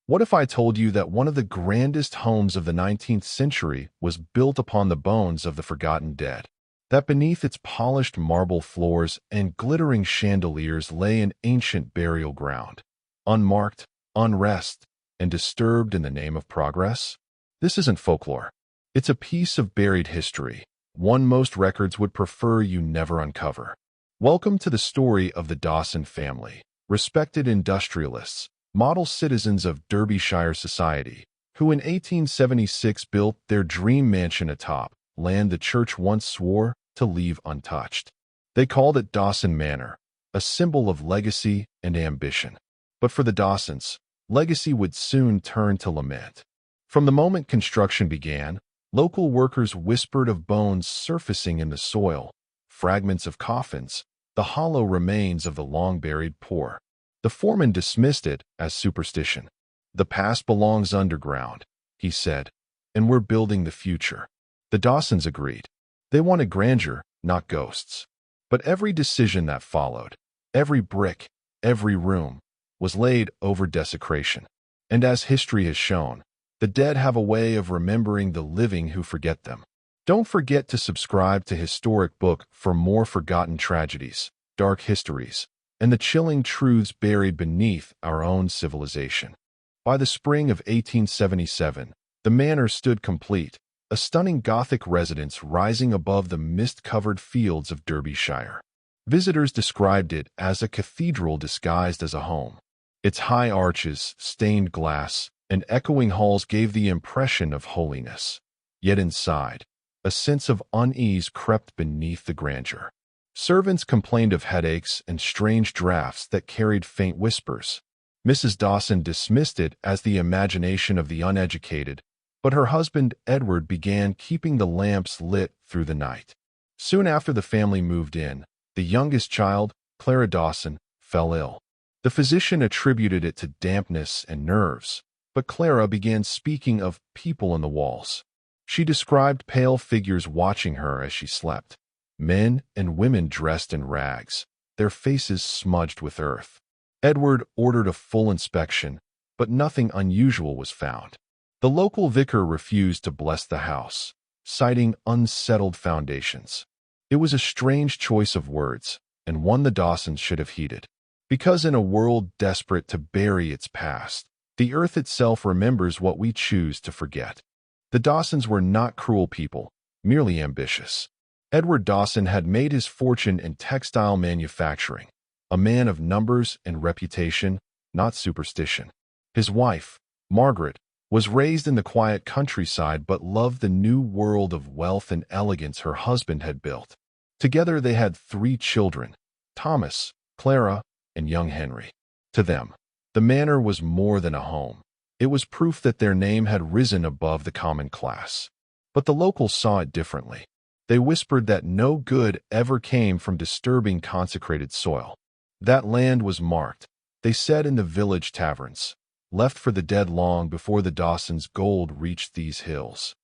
What if I told you that one of the grandest homes of the 19th century was built upon the bones of the forgotten dead? That beneath its polished marble floors and glittering chandeliers lay an ancient burial ground, unmarked, unrest, and disturbed in the name of progress? This isn't folklore. It's a piece of buried history, one most records would prefer you never uncover. Welcome to the story of the Dawson family, respected industrialists, model citizens of Derbyshire society, who in 1876 built their dream mansion atop land the church once swore to leave untouched. They called it Dawson Manor, a symbol of legacy and ambition. But for the Dawsons, legacy would soon turn to lament. From the moment construction began, local workers whispered of bones surfacing in the soil, fragments of coffins, the hollow remains of the long-buried poor. The foreman dismissed it as superstition. The past belongs underground, he said, and we're building the future. The Dawsons agreed. They wanted grandeur, not ghosts. But every decision that followed, every brick, every room, was laid over desecration. And as history has shown, the dead have a way of remembering the living who forget them. Don't forget to subscribe to Historic Book for more forgotten tragedies, dark histories, and the chilling truths buried beneath our own civilization. By the spring of 1877, the manor stood complete, a stunning Gothic residence rising above the mist-covered fields of Derbyshire. Visitors described it as a cathedral disguised as a home. Its high arches, stained glass, and echoing halls gave the impression of holiness. Yet inside, a sense of unease crept beneath the grandeur. Servants complained of headaches and strange drafts that carried faint whispers. Mrs. Dawson dismissed it as the imagination of the uneducated, but her husband Edward began keeping the lamps lit through the night. Soon after the family moved in, the youngest child, Clara Dawson, fell ill. The physician attributed it to dampness and nerves, but Clara began speaking of people in the walls. She described pale figures watching her as she slept. Men and women dressed in rags, their faces smudged with earth. Edward ordered a full inspection, but nothing unusual was found. The local vicar refused to bless the house, citing unsettled foundations. It was a strange choice of words, and one the Dawsons should have heeded. Because in a world desperate to bury its past, the earth itself remembers what we choose to forget. The Dawsons were not cruel people, merely ambitious. Edward Dawson had made his fortune in textile manufacturing, a man of numbers and reputation, not superstition. His wife, Margaret, was raised in the quiet countryside but loved the new world of wealth and elegance her husband had built. Together they had 3 children, Thomas, Clara, and young Henry. To them, the manor was more than a home. It was proof that their name had risen above the common class. But the locals saw it differently. They whispered that no good ever came from disturbing consecrated soil. That land was marked, they said in the village taverns, left for the dead long before the Dawsons' gold reached these hills.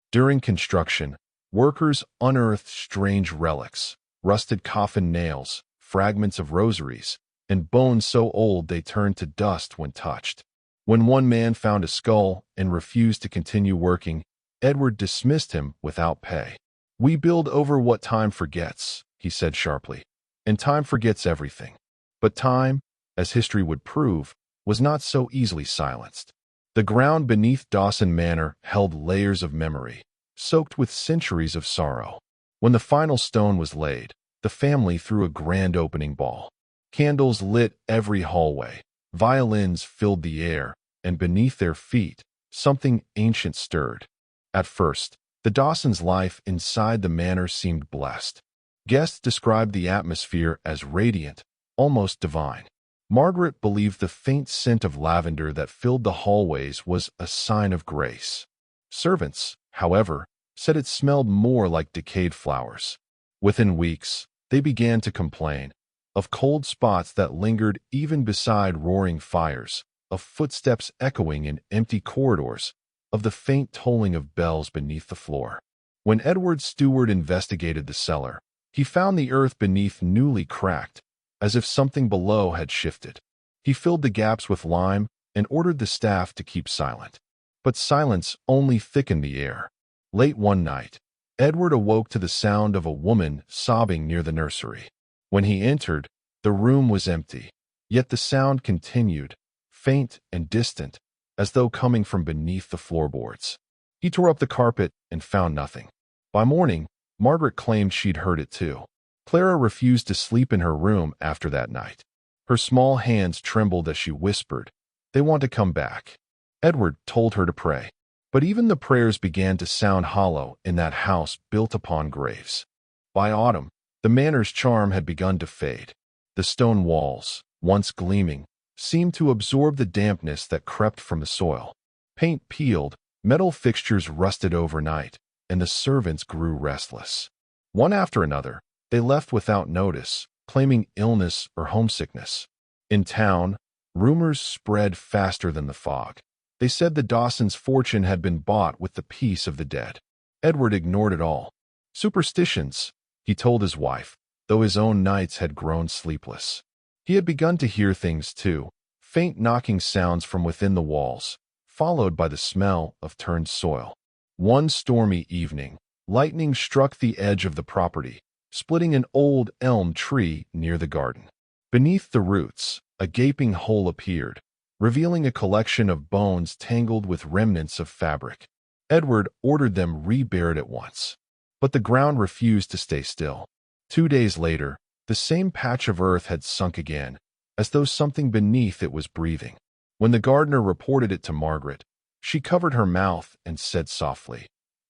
During construction, workers unearthed strange relics, rusted coffin nails, fragments of rosaries, and bones so old they turned to dust when touched. When one man found a skull and refused to continue working, Edward dismissed him without pay. "We build over what time forgets," he said sharply, "and time forgets everything." But time, as history would prove, was not so easily silenced. The ground beneath Dawson Manor held layers of memory, soaked with centuries of sorrow. When the final stone was laid, the family threw a grand opening ball. Candles lit every hallway, violins filled the air, and beneath their feet, something ancient stirred. At first, the Dawsons' life inside the manor seemed blessed. Guests described the atmosphere as radiant, almost divine. Margaret believed the faint scent of lavender that filled the hallways was a sign of grace. Servants, however, said it smelled more like decayed flowers. Within weeks, they began to complain of cold spots that lingered even beside roaring fires, of footsteps echoing in empty corridors, of the faint tolling of bells beneath the floor. When Edward Stewart investigated the cellar, he found the earth beneath newly cracked, as if something below had shifted. He filled the gaps with lime and ordered the staff to keep silent. But silence only thickened the air. Late one night, Edward awoke to the sound of a woman sobbing near the nursery. When he entered, the room was empty, yet the sound continued, faint and distant, as though coming from beneath the floorboards. He tore up the carpet and found nothing. By morning, Margaret claimed she'd heard it too. Clara refused to sleep in her room after that night. Her small hands trembled as she whispered, "They want to come back." Edward told her to pray. But even the prayers began to sound hollow in that house built upon graves. By autumn, the manor's charm had begun to fade. The stone walls, once gleaming, seemed to absorb the dampness that crept from the soil. Paint peeled, metal fixtures rusted overnight, and the servants grew restless. One after another, they left without notice, claiming illness or homesickness. In town, rumors spread faster than the fog. They said the Dawsons' fortune had been bought with the peace of the dead. Edward ignored it all. Superstitions, he told his wife, though his own nights had grown sleepless. He had begun to hear things too, faint knocking sounds from within the walls, followed by the smell of turned soil. One stormy evening, lightning struck the edge of the property, splitting an old elm tree near the garden. Beneath the roots, a gaping hole appeared, revealing a collection of bones tangled with remnants of fabric. Edward ordered them reburied at once. But the ground refused to stay still. 2 days later, the same patch of earth had sunk again, as though something beneath it was breathing. When the gardener reported it to Margaret, she covered her mouth and said softly,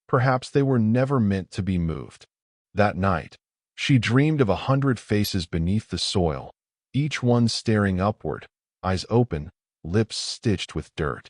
"Perhaps they were never meant to be moved." That night, she dreamed of 100 faces beneath the soil, each one staring upward, eyes open, lips stitched with dirt.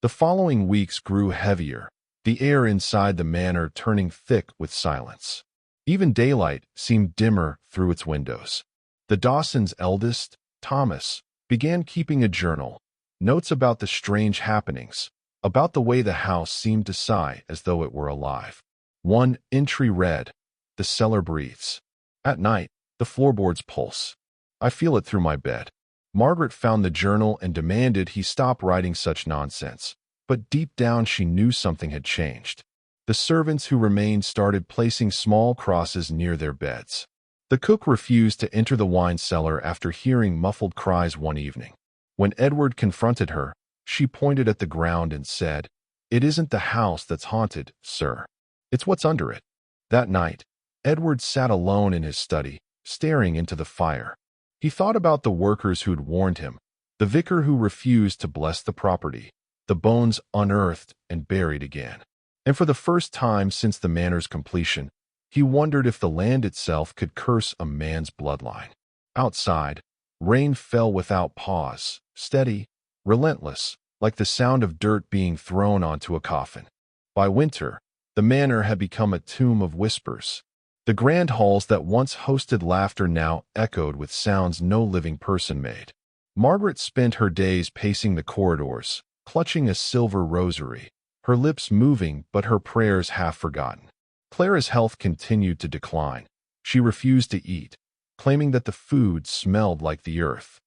The following weeks grew heavier, the air inside the manor turning thick with silence. Even daylight seemed dimmer through its windows. The Dawsons' eldest, Thomas, began keeping a journal, notes about the strange happenings, about the way the house seemed to sigh as though it were alive. One entry read, "The cellar breathes. At night, the floorboards pulse. I feel it through my bed." Margaret found the journal and demanded he stop writing such nonsense, but deep down she knew something had changed. The servants who remained started placing small crosses near their beds. The cook refused to enter the wine cellar after hearing muffled cries one evening. When Edward confronted her, she pointed at the ground and said, "It isn't the house that's haunted, sir. It's what's under it." That night, Edward sat alone in his study, staring into the fire. He thought about the workers who'd warned him, the vicar who refused to bless the property, the bones unearthed and buried again. And for the first time since the manor's completion, he wondered if the land itself could curse a man's bloodline. Outside, rain fell without pause, steady, relentless, like the sound of dirt being thrown onto a coffin. By winter, the manor had become a tomb of whispers. The grand halls that once hosted laughter now echoed with sounds no living person made. Margaret spent her days pacing the corridors, clutching a silver rosary, her lips moving but her prayers half forgotten. Clara's health continued to decline. She refused to eat, claiming that the food smelled like the earth.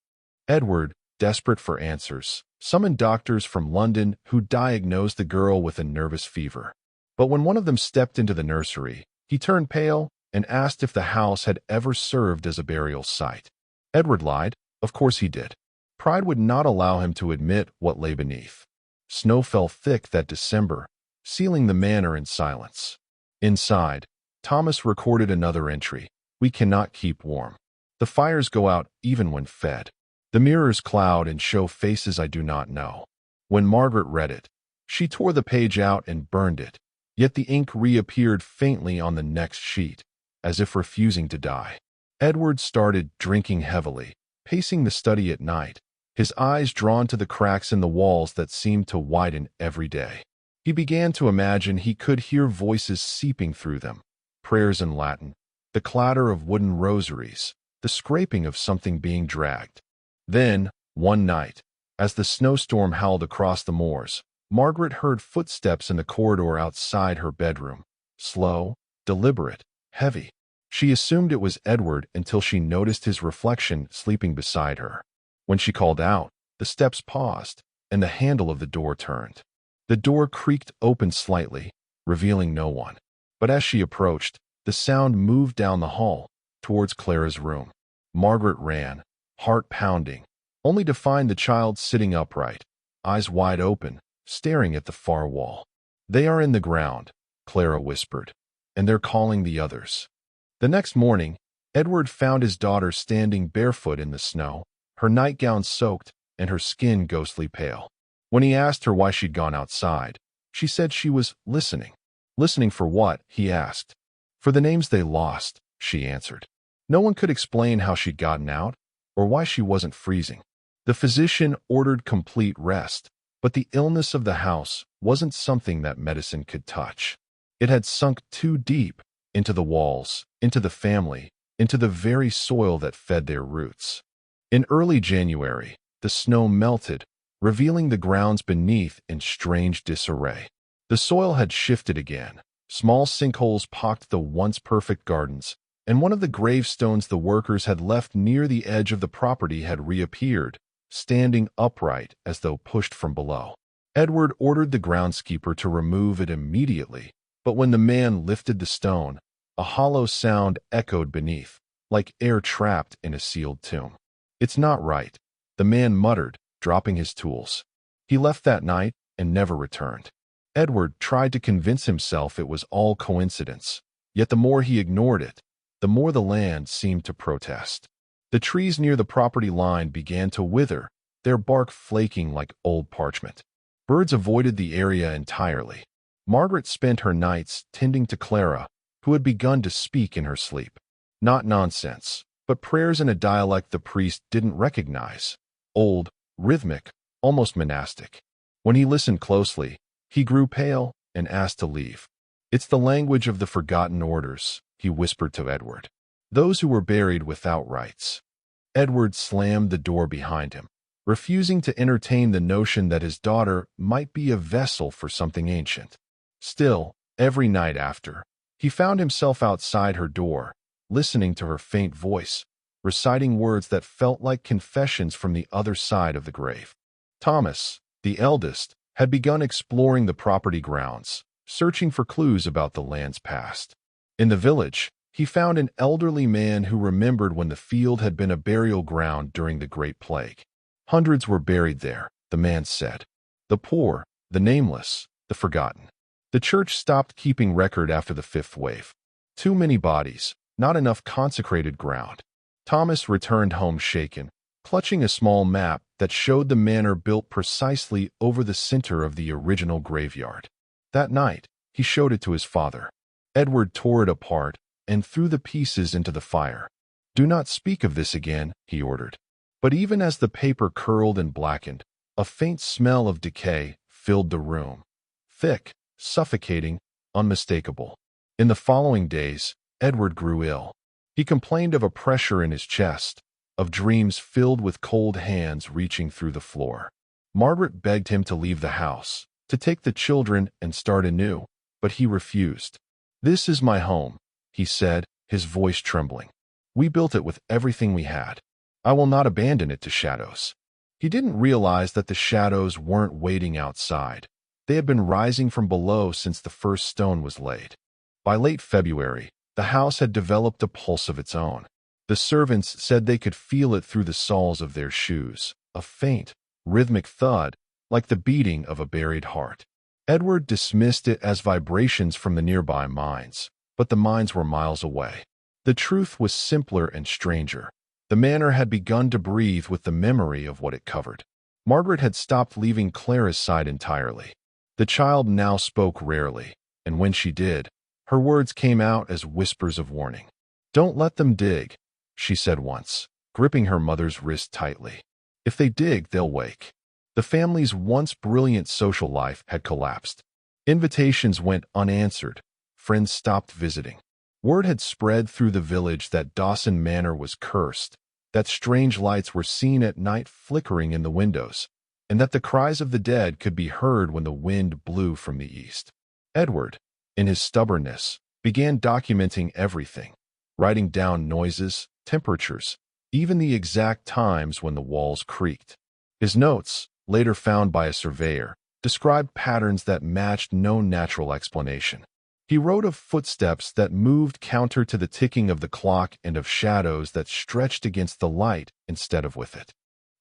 Edward, desperate for answers, summoned doctors from London who diagnosed the girl with a nervous fever. But when one of them stepped into the nursery, he turned pale and asked if the house had ever served as a burial site. Edward lied. Of course he did. Pride would not allow him to admit what lay beneath. Snow fell thick that December, sealing the manor in silence. Inside, Thomas recorded another entry. "We cannot keep warm. The fires go out even when fed. The mirrors cloud and show faces I do not know." When Margaret read it, she tore the page out and burned it, yet the ink reappeared faintly on the next sheet, as if refusing to die. Edward started drinking heavily, pacing the study at night, his eyes drawn to the cracks in the walls that seemed to widen every day. He began to imagine he could hear voices seeping through them, prayers in Latin, the clatter of wooden rosaries, the scraping of something being dragged. Then, one night, as the snowstorm howled across the moors, Margaret heard footsteps in the corridor outside her bedroom, slow, deliberate, heavy. She assumed it was Edward until she noticed his reflection sleeping beside her. When she called out, the steps paused, and the handle of the door turned. The door creaked open slightly, revealing no one. But as she approached, the sound moved down the hall, towards Clara's room. Margaret ran, heart pounding, only to find the child sitting upright, eyes wide open, staring at the far wall. "They are in the ground," Clara whispered, "and they're calling the others." The next morning, Edward found his daughter standing barefoot in the snow, her nightgown soaked and her skin ghostly pale. When he asked her why she'd gone outside, she said she was listening. "Listening for what?" he asked. "For the names they lost," she answered. No one could explain how she'd gotten out, or why she wasn't freezing. The physician ordered complete rest, but the illness of the house wasn't something that medicine could touch. It had sunk too deep, into the walls, into the family, into the very soil that fed their roots. In early January, the snow melted, revealing the grounds beneath in strange disarray. The soil had shifted again. Small sinkholes pocked the once perfect gardens, and one of the gravestones the workers had left near the edge of the property had reappeared, standing upright as though pushed from below. Edward ordered the groundskeeper to remove it immediately, but when the man lifted the stone, a hollow sound echoed beneath, like air trapped in a sealed tomb. "It's not right," the man muttered, dropping his tools. He left that night and never returned. Edward tried to convince himself it was all coincidence, yet the more he ignored it, the more the land seemed to protest. The trees near the property line began to wither, their bark flaking like old parchment. Birds avoided the area entirely. Margaret spent her nights tending to Clara, who had begun to speak in her sleep. Not nonsense, but prayers in a dialect the priest didn't recognize. Old, rhythmic, almost monastic. When he listened closely, he grew pale and asked to leave. "It's the language of the forgotten orders," he whispered to Edward. "Those who were buried without rites." Edward slammed the door behind him, refusing to entertain the notion that his daughter might be a vessel for something ancient. Still, every night after, he found himself outside her door, listening to her faint voice, reciting words that felt like confessions from the other side of the grave. Thomas, the eldest, had begun exploring the property grounds, searching for clues about the land's past. In the village, he found an elderly man who remembered when the field had been a burial ground during the Great Plague. Hundreds were buried there, the man said. The poor, the nameless, the forgotten. The church stopped keeping record after the fifth wave. Too many bodies, not enough consecrated ground. Thomas returned home shaken, clutching a small map that showed the manor built precisely over the center of the original graveyard. That night, he showed it to his father. Edward tore it apart and threw the pieces into the fire. "Do not speak of this again," he ordered. But even as the paper curled and blackened, a faint smell of decay filled the room. Thick, suffocating, unmistakable. In the following days, Edward grew ill. He complained of a pressure in his chest, of dreams filled with cold hands reaching through the floor. Margaret begged him to leave the house, to take the children and start anew, but he refused. "This is my home," he said, his voice trembling. "We built it with everything we had. I will not abandon it to shadows." He didn't realize that the shadows weren't waiting outside. They had been rising from below since the first stone was laid. By late February, the house had developed a pulse of its own. The servants said they could feel it through the soles of their shoes, a faint, rhythmic thud, like the beating of a buried heart. Edward dismissed it as vibrations from the nearby mines, but the mines were miles away. The truth was simpler and stranger. The manor had begun to breathe with the memory of what it covered. Margaret had stopped leaving Clara's side entirely. The child now spoke rarely, and when she did, her words came out as whispers of warning. "Don't let them dig," she said once, gripping her mother's wrist tightly. "If they dig, they'll wake." The family's once brilliant social life had collapsed. Invitations went unanswered. Friends stopped visiting. Word had spread through the village that Dawson Manor was cursed, that strange lights were seen at night flickering in the windows, and that the cries of the dead could be heard when the wind blew from the east. Edward, in his stubbornness, began documenting everything, writing down noises, temperatures, even the exact times when the walls creaked. His notes, later found by a surveyor, described patterns that matched no natural explanation. He wrote of footsteps that moved counter to the ticking of the clock and of shadows that stretched against the light instead of with it.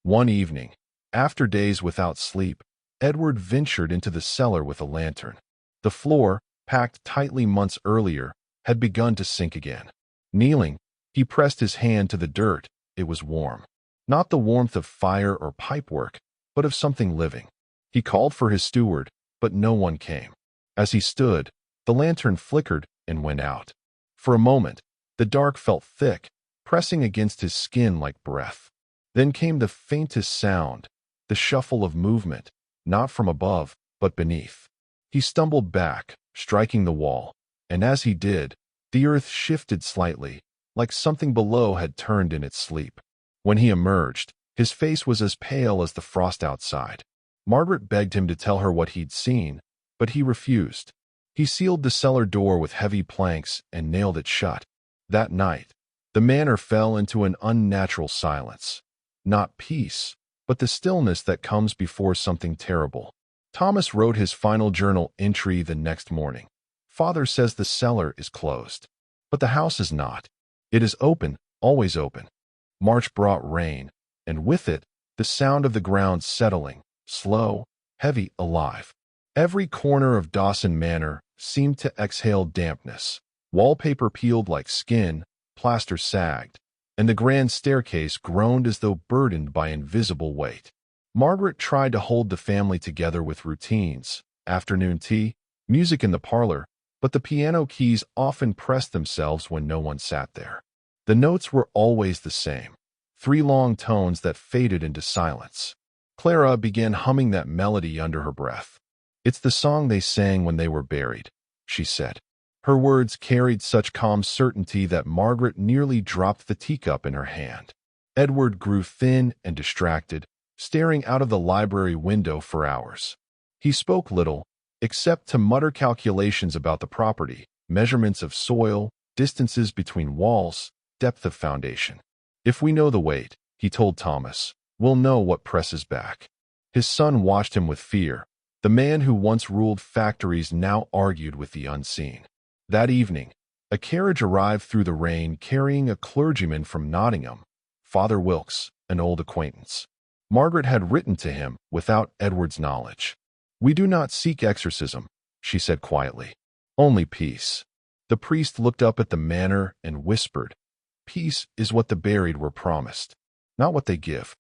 One evening, after days without sleep, Edward ventured into the cellar with a lantern. The floor, packed tightly months earlier, had begun to sink again. Kneeling, he pressed his hand to the dirt. It was warm. Not the warmth of fire or pipework, but of something living. He called for his steward, but no one came. As he stood, the lantern flickered and went out. For a moment, the dark felt thick, pressing against his skin like breath. Then came the faintest sound, the shuffle of movement, not from above, but beneath. He stumbled back, striking the wall, and as he did, the earth shifted slightly, like something below had turned in its sleep. When he emerged, his face was as pale as the frost outside. Margaret begged him to tell her what he'd seen, but he refused. He sealed the cellar door with heavy planks and nailed it shut. That night, the manor fell into an unnatural silence. Not peace, but the stillness that comes before something terrible. Thomas wrote his final journal entry the next morning. Father says the cellar is closed, but the house is not. It is open, always open. March brought rain, and with it, the sound of the ground settling, slow, heavy, alive. Every corner of Dawson Manor seemed to exhale dampness. Wallpaper peeled like skin, plaster sagged, and the grand staircase groaned as though burdened by invisible weight. Margaret tried to hold the family together with routines, afternoon tea, music in the parlor, but the piano keys often pressed themselves when no one sat there. The notes were always the same, 3 long tones that faded into silence. Clara began humming that melody under her breath. "It's the song they sang when they were buried," she said. Her words carried such calm certainty that Margaret nearly dropped the teacup in her hand. Edward grew thin and distracted, staring out of the library window for hours. He spoke little, except to mutter calculations about the property, measurements of soil, distances between walls, depth of foundation. "If we know the weight," he told Thomas, "we'll know what presses back." His son watched him with fear. The man who once ruled factories now argued with the unseen. That evening, a carriage arrived through the rain carrying a clergyman from Nottingham, Father Wilkes, an old acquaintance. Margaret had written to him without Edward's knowledge. "We do not seek exorcism," she said quietly. "Only peace." The priest looked up at the manor and whispered, "Peace is what the buried were promised, not what they give."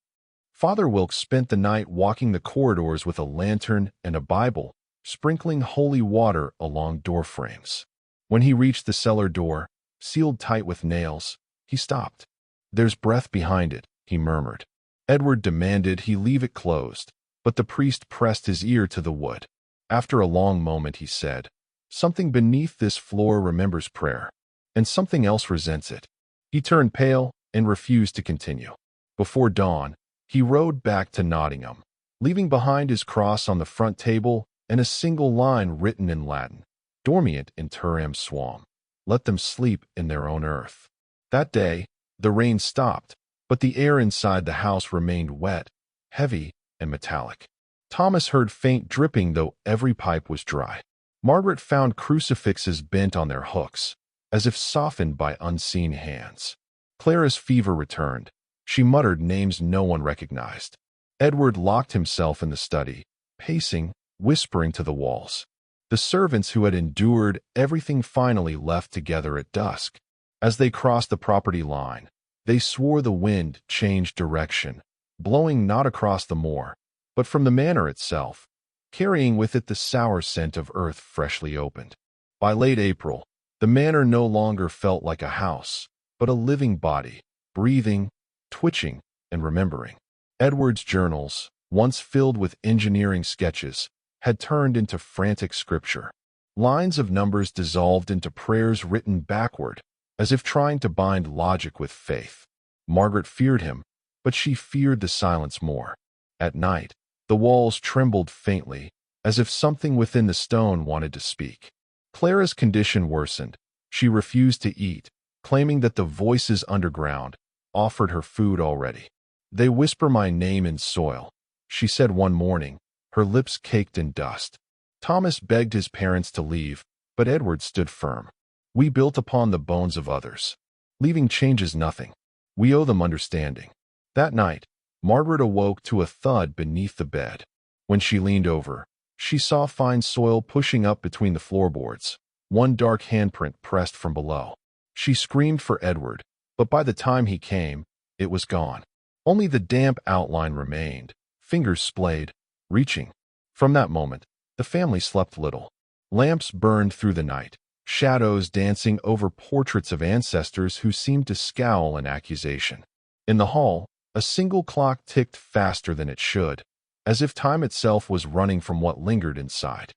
Father Wilkes spent the night walking the corridors with a lantern and a Bible, sprinkling holy water along doorframes. When he reached the cellar door, sealed tight with nails, he stopped. "There's breath behind it," he murmured. Edward demanded he leave it closed, but the priest pressed his ear to the wood. After a long moment he said, "Something beneath this floor remembers prayer, and something else resents it." He turned pale and refused to continue. Before dawn, he rode back to Nottingham, leaving behind his cross on the front table and a single line written in Latin, "Dormiant in terram suam." Let them sleep in their own earth. That day, the rain stopped, but the air inside the house remained wet, heavy, and metallic. Thomas heard faint dripping, though every pipe was dry. Margaret found crucifixes bent on their hooks, as if softened by unseen hands. Clara's fever returned. She muttered names no one recognized. Edward locked himself in the study, pacing, whispering to the walls. The servants who had endured everything finally left together at dusk. As they crossed the property line, they swore the wind changed direction, blowing not across the moor, but from the manor itself, carrying with it the sour scent of earth freshly opened. By late April, the manor no longer felt like a house, but a living body, breathing, twitching, and remembering. Edward's journals, once filled with engineering sketches, had turned into frantic scripture. Lines of numbers dissolved into prayers written backward, as if trying to bind logic with faith. Margaret feared him, but she feared the silence more. At night, the walls trembled faintly, as if something within the stone wanted to speak. Clara's condition worsened. She refused to eat, claiming that the voices underground offered her food already. "They whisper my name in soil," she said one morning, her lips caked in dust. Thomas begged his parents to leave, but Edward stood firm. We built upon the bones of others. Leaving changes nothing. We owe them understanding. That night, Margaret awoke to a thud beneath the bed. When she leaned over, she saw fine soil pushing up between the floorboards, one dark handprint pressed from below. She screamed for Edward, but by the time he came, it was gone. Only the damp outline remained, fingers splayed, reaching. From that moment, the family slept little. Lamps burned through the night, shadows dancing over portraits of ancestors who seemed to scowl in accusation. In the hall, a single clock ticked faster than it should, as if time itself was running from what lingered inside.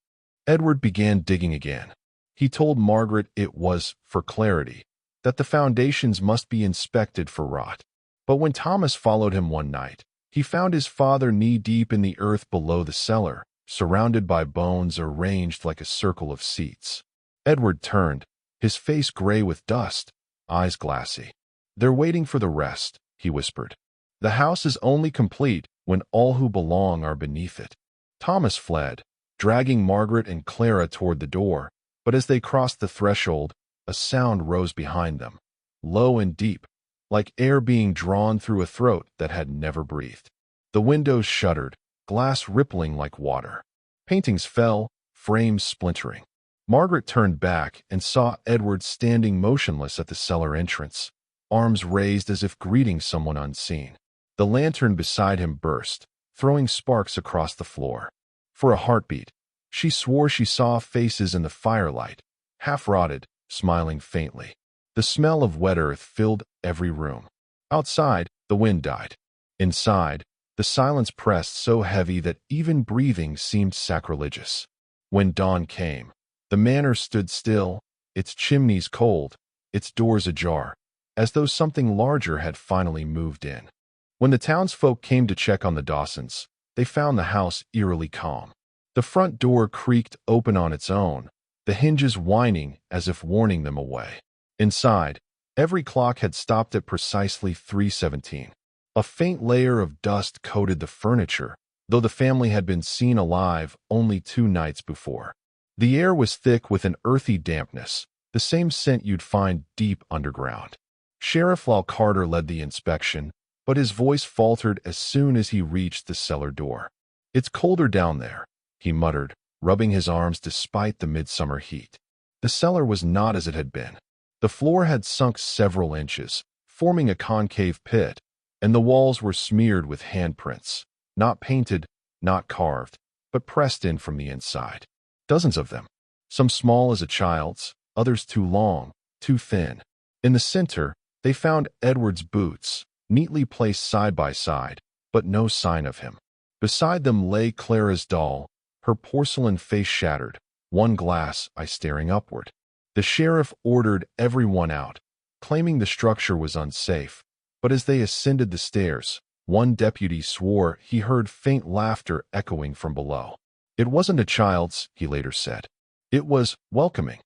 Edward began digging again. He told Margaret it was, for clarity, that the foundations must be inspected for rot. But when Thomas followed him one night, he found his father knee-deep in the earth below the cellar, surrounded by bones arranged like a circle of seats. Edward turned, his face gray with dust, eyes glassy. "They're waiting for the rest," he whispered. "The house is only complete when all who belong are beneath it." Thomas fled, dragging Margaret and Clara toward the door, but as they crossed the threshold, a sound rose behind them, low and deep, like air being drawn through a throat that had never breathed. The windows shuddered, glass rippling like water. Paintings fell, frames splintering. Margaret turned back and saw Edward standing motionless at the cellar entrance, arms raised as if greeting someone unseen. The lantern beside him burst, throwing sparks across the floor. For a heartbeat, she swore she saw faces in the firelight, half-rotted, smiling faintly. The smell of wet earth filled every room. Outside, the wind died. Inside, the silence pressed so heavy that even breathing seemed sacrilegious. When dawn came, the manor stood still, its chimneys cold, its doors ajar, as though something larger had finally moved in. When the townsfolk came to check on the Dawsons, they found the house eerily calm. The front door creaked open on its own, the hinges whining as if warning them away. Inside, every clock had stopped at precisely 3:17. A faint layer of dust coated the furniture, though the family had been seen alive only 2 nights before. The air was thick with an earthy dampness, the same scent you'd find deep underground. Sheriff Lal Carter led the inspection, but his voice faltered as soon as he reached the cellar door. "It's colder down there," he muttered, rubbing his arms despite the midsummer heat. The cellar was not as it had been. The floor had sunk several inches, forming a concave pit, and the walls were smeared with handprints, not painted, not carved, but pressed in from the inside. Dozens of them, some small as a child's, others too long, too thin. In the center, they found Edward's boots, neatly placed side by side, but no sign of him. Beside them lay Clara's doll, her porcelain face shattered, one glass eye staring upward. The sheriff ordered everyone out, claiming the structure was unsafe, but as they ascended the stairs, one deputy swore he heard faint laughter echoing from below. It wasn't a child's, he later said. It was welcoming.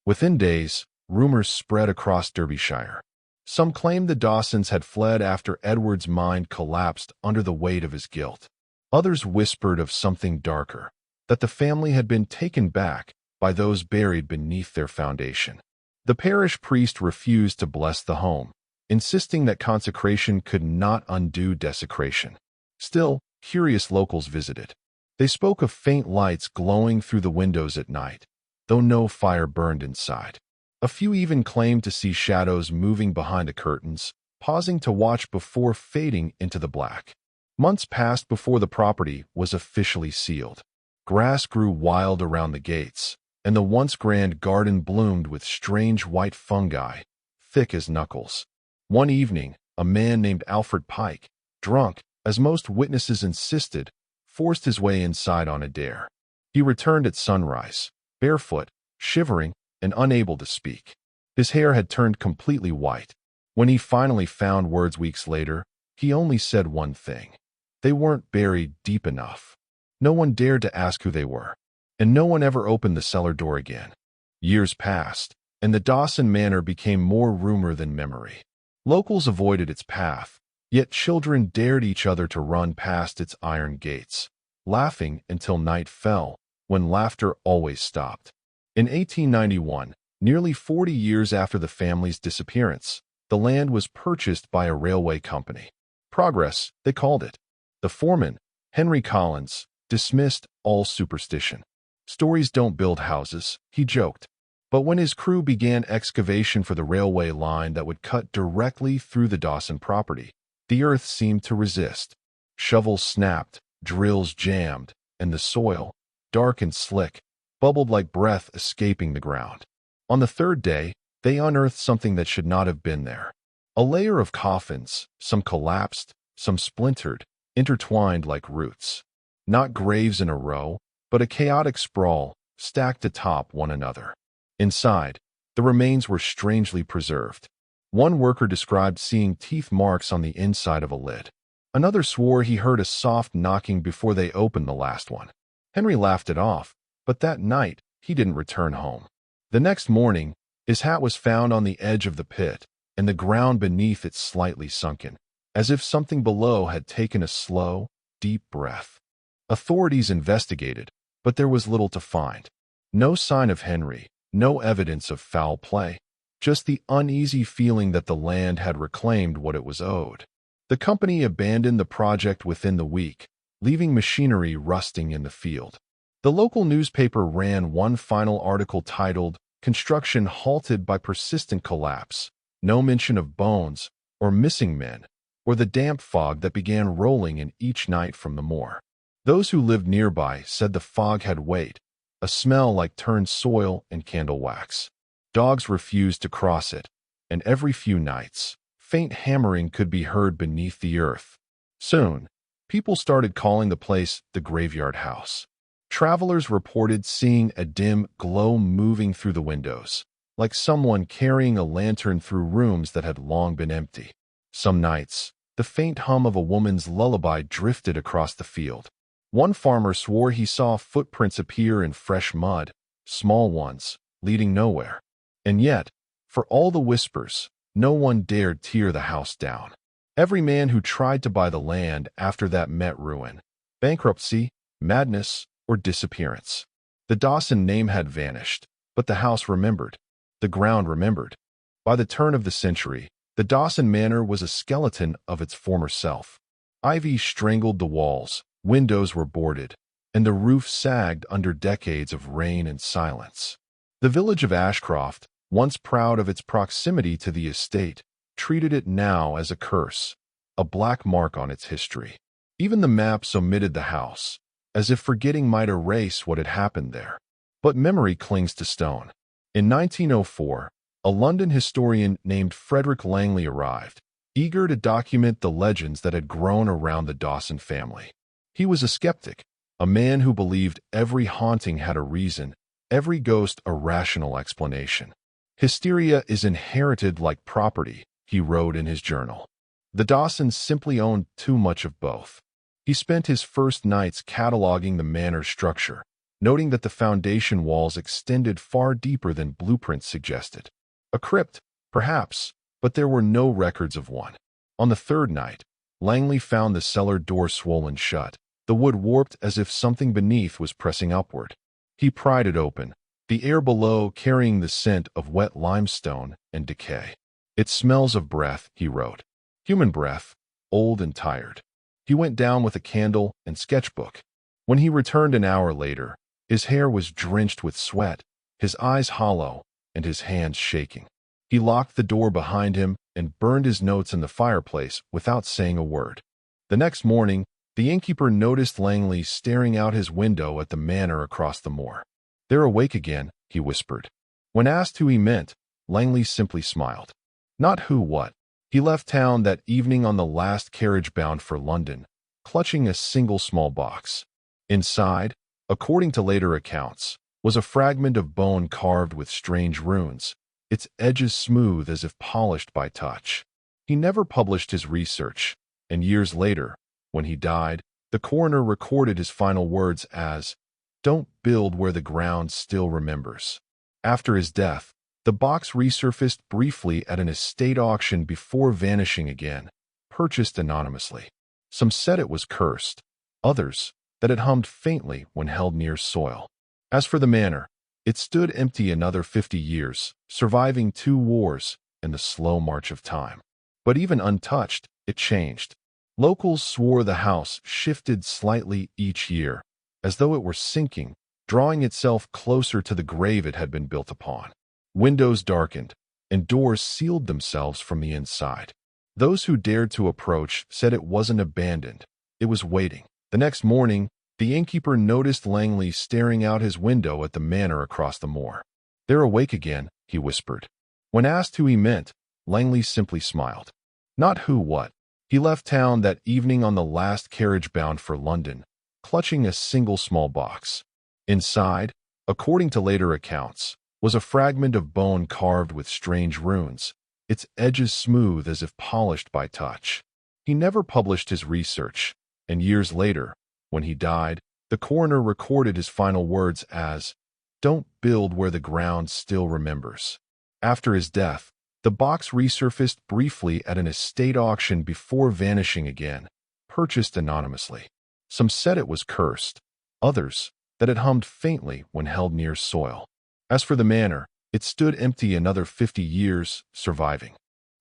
Within days, rumors spread across Derbyshire. Some claimed the Dawsons had fled after Edward's mind collapsed under the weight of his guilt. Others whispered of something darker, that the family had been taken back by those buried beneath their foundation. The parish priest refused to bless the home, insisting that consecration could not undo desecration. Still, curious locals visited. They spoke of faint lights glowing through the windows at night, though no fire burned inside. A few even claimed to see shadows moving behind the curtains, pausing to watch before fading into the black. Months passed before the property was officially sealed. Grass grew wild around the gates, and the once grand garden bloomed with strange white fungi, thick as knuckles. One evening, a man named Alfred Pike, drunk, as most witnesses insisted, forced his way inside on a dare. He returned at sunrise, barefoot, shivering, and unable to speak. His hair had turned completely white. When he finally found words weeks later, he only said one thing. They weren't buried deep enough. No one dared to ask who they were, and no one ever opened the cellar door again. Years passed, and the Dawson Manor became more rumor than memory. Locals avoided its path, Yet children dared each other to run past its iron gates, laughing until night fell, when laughter always stopped. In 1891, nearly 40 years after the family's disappearance, the land was purchased by a railway company. Progress, they called it. The foreman, Henry Collins, dismissed all superstition. Stories don't build houses, he joked. But when his crew began excavation for the railway line that would cut directly through the Dawson property, the earth seemed to resist. Shovels snapped, drills jammed, and the soil, dark and slick, bubbled like breath escaping the ground. On the third day, they unearthed something that should not have been there. A layer of coffins, some collapsed, some splintered, intertwined like roots. Not graves in a row, but a chaotic sprawl, stacked atop one another. Inside, the remains were strangely preserved. One worker described seeing teeth marks on the inside of a lid. Another swore he heard a soft knocking before they opened the last one. Henry laughed it off, but that night, he didn't return home. The next morning, his hat was found on the edge of the pit, and the ground beneath it slightly sunken, as if something below had taken a slow, deep breath. Authorities investigated, but there was little to find. No sign of Henry, no evidence of foul play, just the uneasy feeling that the land had reclaimed what it was owed. The company abandoned the project within the week, leaving machinery rusting in the field. The local newspaper ran one final article titled, "Construction Halted by Persistent Collapse. No mention of bones, or missing men, or the damp fog that began rolling in each night from the moor." Those who lived nearby said the fog had weight, a smell like turned soil and candle wax. Dogs refused to cross it, and every few nights, faint hammering could be heard beneath the earth. Soon, people started calling the place the graveyard house. Travelers reported seeing a dim glow moving through the windows, like someone carrying a lantern through rooms that had long been empty. Some nights, the faint hum of a woman's lullaby drifted across the field. One farmer swore he saw footprints appear in fresh mud, small ones, leading nowhere. And yet, for all the whispers, no one dared tear the house down. Every man who tried to buy the land after that met ruin, bankruptcy, madness, or disappearance. The Dawson name had vanished, but the house remembered. The ground remembered. By the turn of the century, the Dawson Manor was a skeleton of its former self. Ivy strangled the walls, windows were boarded, and the roof sagged under decades of rain and silence. The village of Ashcroft, once proud of its proximity to the estate, treated it now as a curse, a black mark on its history. Even the maps omitted the house, as if forgetting might erase what had happened there. But memory clings to stone. In 1904, a London historian named Frederick Langley arrived, eager to document the legends that had grown around the Dawson family. He was a skeptic, a man who believed every haunting had a reason, every ghost a rational explanation. "Hysteria is inherited like property," he wrote in his journal. The Dawsons simply owned too much of both. He spent his first nights cataloging the manor's structure, noting that the foundation walls extended far deeper than blueprints suggested. A crypt, perhaps, but there were no records of one. On the third night, Langley found the cellar door swollen shut, the wood warped as if something beneath was pressing upward. He pried it open, the air below carrying the scent of wet limestone and decay. "It smells of breath," he wrote. "Human breath, old and tired." He went down with a candle and sketchbook. When he returned an hour later, his hair was drenched with sweat, his eyes hollow, and his hands shaking. He locked the door behind him and burned his notes in the fireplace without saying a word. The next morning, the innkeeper noticed Langley staring out his window at the manor across the moor. "They're awake again," he whispered. When asked who he meant, Langley simply smiled. Not who what. He left town that evening on the last carriage bound for London, clutching a single small box. Inside, according to later accounts, was a fragment of bone carved with strange runes, its edges smooth as if polished by touch. He never published his research, and years later, when he died, the coroner recorded his final words as, "Don't build where the ground still remembers." After his death, the box resurfaced briefly at an estate auction before vanishing again, purchased anonymously. Some said it was cursed, others that it hummed faintly when held near soil. As for the manor, it stood empty another 50 years, surviving 2 wars and the slow march of time. But even untouched, it changed. Locals swore the house shifted slightly each year, as though it were sinking, drawing itself closer to the grave it had been built upon. Windows darkened, and doors sealed themselves from the inside. Those who dared to approach said it wasn't abandoned, it was waiting. The next morning, the innkeeper noticed Langley staring out his window at the manor across the moor. "They're awake again," he whispered. When asked who he meant, Langley simply smiled. Not who what. He left town that evening on the last carriage bound for London, clutching a single small box. Inside, according to later accounts, was a fragment of bone carved with strange runes, its edges smooth as if polished by touch. He never published his research, and years later, when he died, the coroner recorded his final words as, "Don't build where the ground still remembers." After his death, the box resurfaced briefly at an estate auction before vanishing again, purchased anonymously. Some said it was cursed, others that it hummed faintly when held near soil. As for the manor, it stood empty another 50 years, surviving.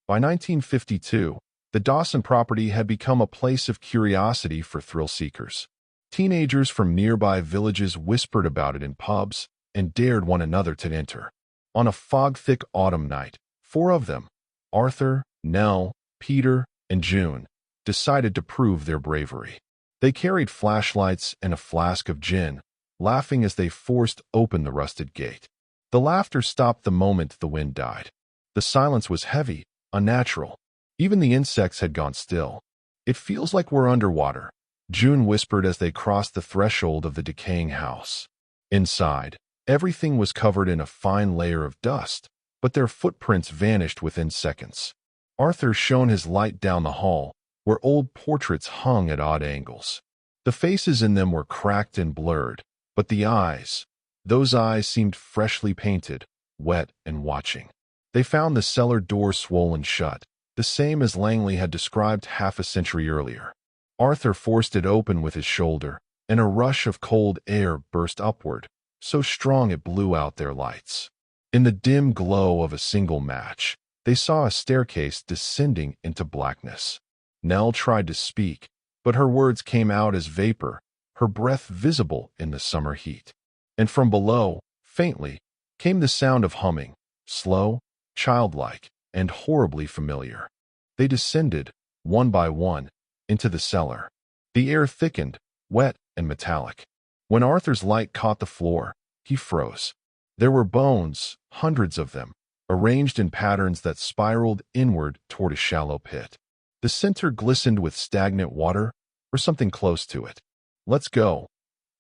By 1952, the Dawson property had become a place of curiosity for thrill-seekers. Teenagers from nearby villages whispered about it in pubs and dared one another to enter. On a fog-thick autumn night, 4 of them, Arthur, Nell, Peter, and June, decided to prove their bravery. They carried flashlights and a flask of gin, laughing as they forced open the rusted gate. The laughter stopped the moment the wind died. The silence was heavy, unnatural. Even the insects had gone still. "It feels like we're underwater," June whispered as they crossed the threshold of the decaying house. Inside, everything was covered in a fine layer of dust, but their footprints vanished within seconds. Arthur shone his light down the hall, where old portraits hung at odd angles. The faces in them were cracked and blurred, but the eyes, those eyes seemed freshly painted, wet and watching. They found the cellar door swollen shut, the same as Langley had described half a century earlier. Arthur forced it open with his shoulder, and a rush of cold air burst upward, so strong it blew out their lights. In the dim glow of a single match, they saw a staircase descending into blackness. Nell tried to speak, but her words came out as vapor, her breath visible in the summer heat. And from below, faintly, came the sound of humming, slow, childlike, and horribly familiar. They descended, one by one, into the cellar. The air thickened, wet and metallic. When Arthur's light caught the floor, he froze. There were bones, hundreds of them, arranged in patterns that spiraled inward toward a shallow pit. The center glistened with stagnant water, or something close to it. "Let's go,"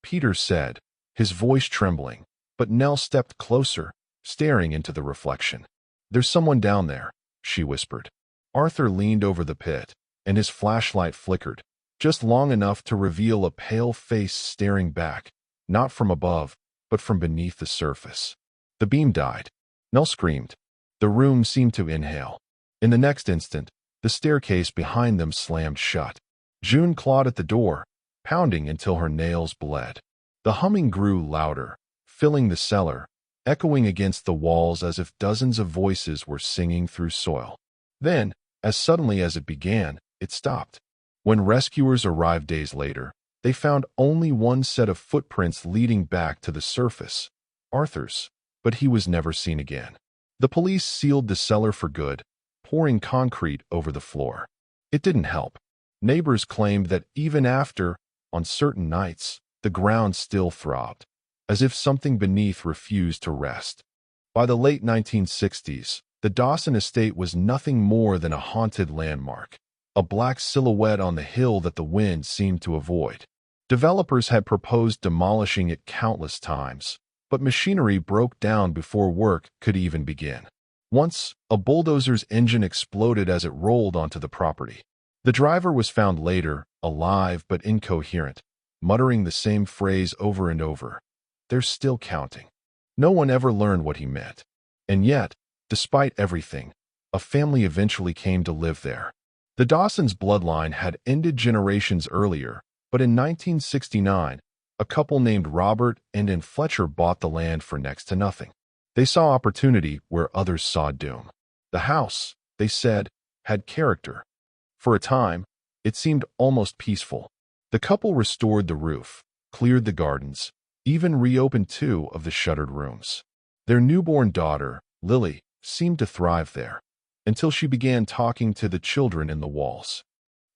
Peter said, his voice trembling, but Nell stepped closer, staring into the reflection. "There's someone down there," she whispered. Arthur leaned over the pit, and his flashlight flickered, just long enough to reveal a pale face staring back, not from above, but from beneath the surface. The beam died. Nell screamed. The room seemed to inhale. In the next instant, the staircase behind them slammed shut. June clawed at the door, pounding until her nails bled. The humming grew louder, filling the cellar, echoing against the walls as if dozens of voices were singing through soil. Then, as suddenly as it began, it stopped. When rescuers arrived days later, they found only one set of footprints leading back to the surface, Arthur's, but he was never seen again. The police sealed the cellar for good, pouring concrete over the floor. It didn't help. Neighbors claimed that even after, on certain nights, the ground still throbbed, as if something beneath refused to rest. By the late 1960s, the Dawson estate was nothing more than a haunted landmark, a black silhouette on the hill that the wind seemed to avoid. Developers had proposed demolishing it countless times, but machinery broke down before work could even begin. Once, a bulldozer's engine exploded as it rolled onto the property. The driver was found later, alive but incoherent, muttering the same phrase over and over. "They're still counting." No one ever learned what he meant. And yet, despite everything, a family eventually came to live there. The Dawsons' bloodline had ended generations earlier, but in 1969, a couple named Robert and Fletcher bought the land for next to nothing. They saw opportunity where others saw doom. The house, they said, had character. For a time, it seemed almost peaceful. The couple restored the roof, cleared the gardens, even reopened 2 of the shuttered rooms. Their newborn daughter, Lily, seemed to thrive there, until she began talking to the children in the walls,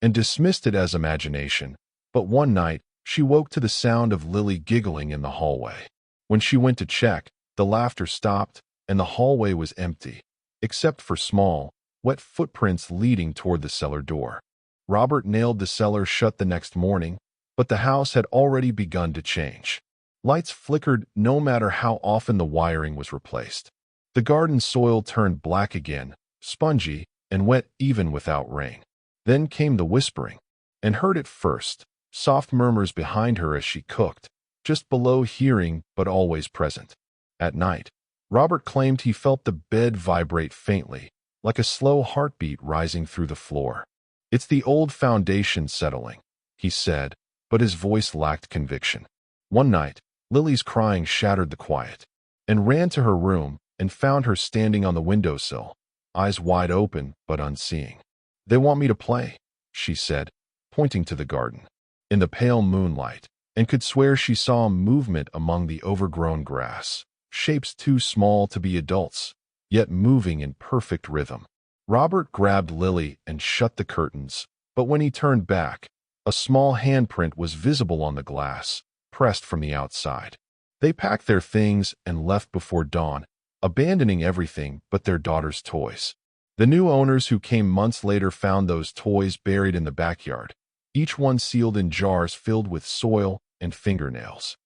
and dismissed it as imagination. But one night, she woke to the sound of Lily giggling in the hallway. When she went to check, the laughter stopped, and the hallway was empty, except for small, wet footprints leading toward the cellar door. Robert nailed the cellar shut the next morning, but the house had already begun to change. Lights flickered no matter how often the wiring was replaced. The garden soil turned black again, spongy and wet even without rain. Then came the whispering, and heard it first, soft murmurs behind her as she cooked, just below hearing but always present. At night, Robert claimed he felt the bed vibrate faintly, like a slow heartbeat rising through the floor. "It's the old foundation settling," he said, but his voice lacked conviction. One night, Lily's crying shattered the quiet, and ran to her room and found her standing on the windowsill, eyes wide open but unseeing. "They want me to play," she said, pointing to the garden, in the pale moonlight, and could swear she saw movement among the overgrown grass, shapes too small to be adults, yet moving in perfect rhythm. Robert grabbed Lily and shut the curtains, but when he turned back, a small handprint was visible on the glass, pressed from the outside. They packed their things and left before dawn, abandoning everything but their daughter's toys. The new owners who came months later found those toys buried in the backyard, each one sealed in jars filled with soil and fingernails.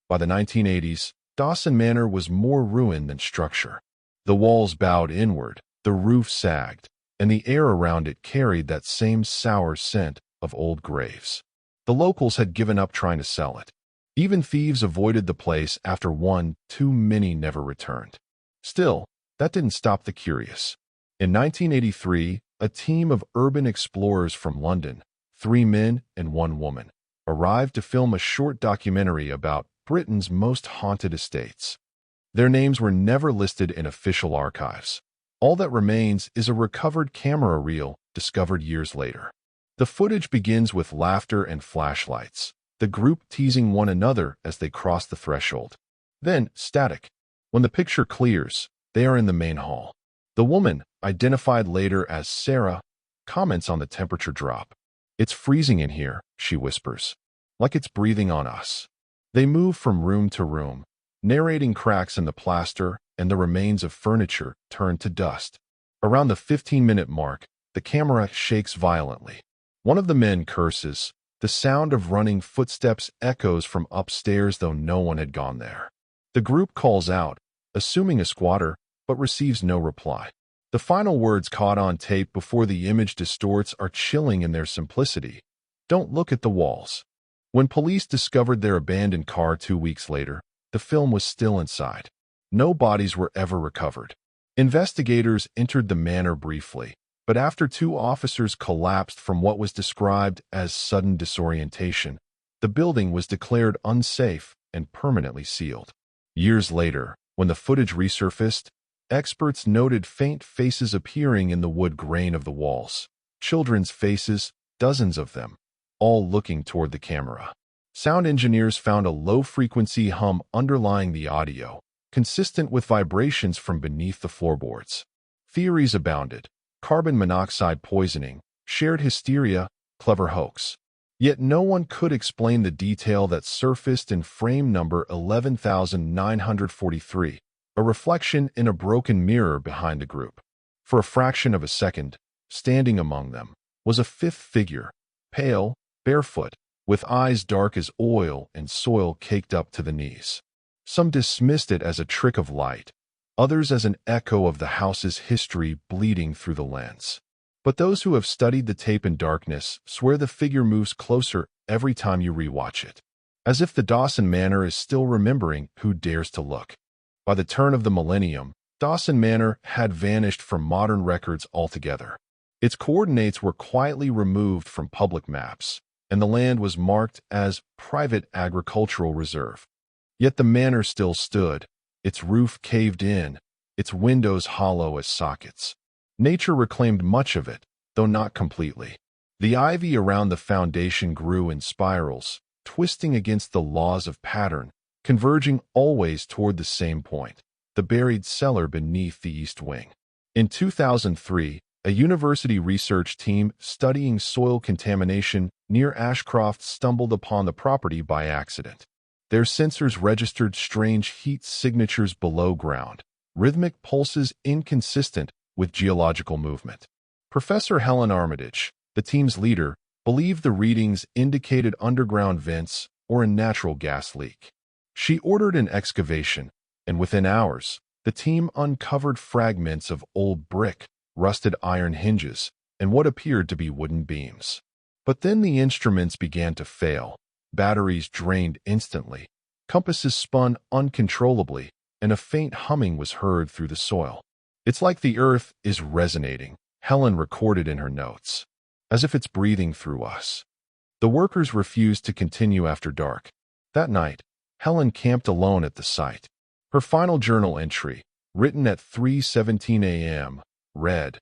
By the 1980s, Dawson Manor was more ruin than structure. The walls bowed inward, the roof sagged, and the air around it carried that same sour scent of old graves. The locals had given up trying to sell it. Even thieves avoided the place after one too many never returned. Still, that didn't stop the curious. In 1983, a team of urban explorers from London, 3 men and 1 woman, arrived to film a short documentary about Britain's most haunted estates. Their names were never listed in official archives. All that remains is a recovered camera reel discovered years later. The footage begins with laughter and flashlights, the group teasing one another as they cross the threshold. Then, static. When the picture clears, they are in the main hall. The woman, identified later as Sarah, comments on the temperature drop. "It's freezing in here," she whispers, "like it's breathing on us." They move from room to room, narrating cracks in the plaster and the remains of furniture turned to dust. Around the 15-minute mark, the camera shakes violently. One of the men curses. The sound of running footsteps echoes from upstairs, though no one had gone there. The group calls out, assuming a squatter, but receives no reply. The final words caught on tape before the image distorts are chilling in their simplicity. "Don't look at the walls." When police discovered their abandoned car 2 weeks later, the film was still inside. No bodies were ever recovered. Investigators entered the manor briefly, but after 2 officers collapsed from what was described as sudden disorientation, the building was declared unsafe and permanently sealed. Years later, when the footage resurfaced, experts noted faint faces appearing in the wood grain of the walls. Children's faces, dozens of them, all looking toward the camera. Sound engineers found a low-frequency hum underlying the audio, consistent with vibrations from beneath the floorboards. Theories abounded. Carbon monoxide poisoning, shared hysteria, clever hoax. Yet no one could explain the detail that surfaced in frame number 11,943, a reflection in a broken mirror behind the group. For a fraction of a second, standing among them, was a 5th figure, pale, barefoot, with eyes dark as oil and soil caked up to the knees. Some dismissed it as a trick of light, others as an echo of the house's history bleeding through the lens. But those who have studied the tape in darkness swear the figure moves closer every time you rewatch it, as if the Dawson Manor is still remembering who dares to look. By the turn of the millennium, Dawson Manor had vanished from modern records altogether. Its coordinates were quietly removed from public maps, and the land was marked as private agricultural reserve. Yet the manor still stood, its roof caved in, its windows hollow as sockets. Nature reclaimed much of it, though not completely. The ivy around the foundation grew in spirals, twisting against the laws of pattern, converging always toward the same point, the buried cellar beneath the east wing. In 2003, a university research team studying soil contamination near Ashcroft stumbled upon the property by accident. Their sensors registered strange heat signatures below ground, rhythmic pulses inconsistent with geological movement. Professor Helen Armitage, the team's leader, believed the readings indicated underground vents or a natural gas leak. She ordered an excavation, and within hours, the team uncovered fragments of old brick, rusted iron hinges, and what appeared to be wooden beams. But then the instruments began to fail. Batteries drained instantly, compasses spun uncontrollably, and a faint humming was heard through the soil. "It's like the earth is resonating," Helen recorded in her notes, "as if it's breathing through us." The workers refused to continue after dark. That night, Helen camped alone at the site. Her final journal entry, written at 3:17 a.m., read,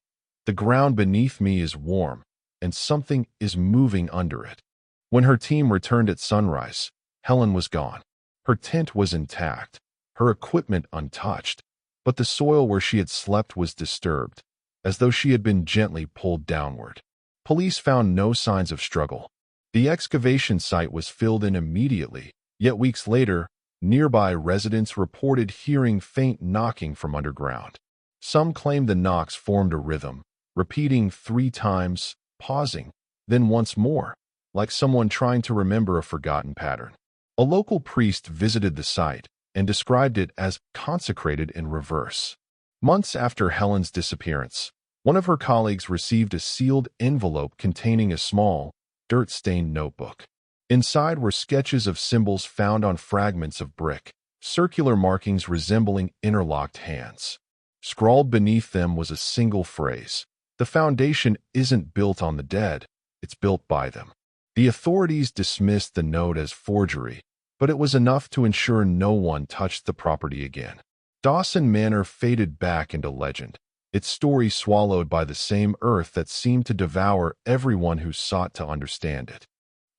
"The ground beneath me is warm, and something is moving under it." When her team returned at sunrise, Helen was gone. Her tent was intact, her equipment untouched, but the soil where she had slept was disturbed, as though she had been gently pulled downward. Police found no signs of struggle. The excavation site was filled in immediately, yet weeks later, nearby residents reported hearing faint knocking from underground. Some claimed the knocks formed a rhythm, repeating 3 times, pausing, then once more, like someone trying to remember a forgotten pattern. A local priest visited the site and described it as consecrated in reverse. Months after Helen's disappearance, one of her colleagues received a sealed envelope containing a small, dirt-stained notebook. Inside were sketches of symbols found on fragments of brick, circular markings resembling interlocked hands. Scrawled beneath them was a single phrase: "The foundation isn't built on the dead, it's built by them." The authorities dismissed the note as forgery, but it was enough to ensure no one touched the property again. Dawson Manor faded back into legend, its story swallowed by the same earth that seemed to devour everyone who sought to understand it.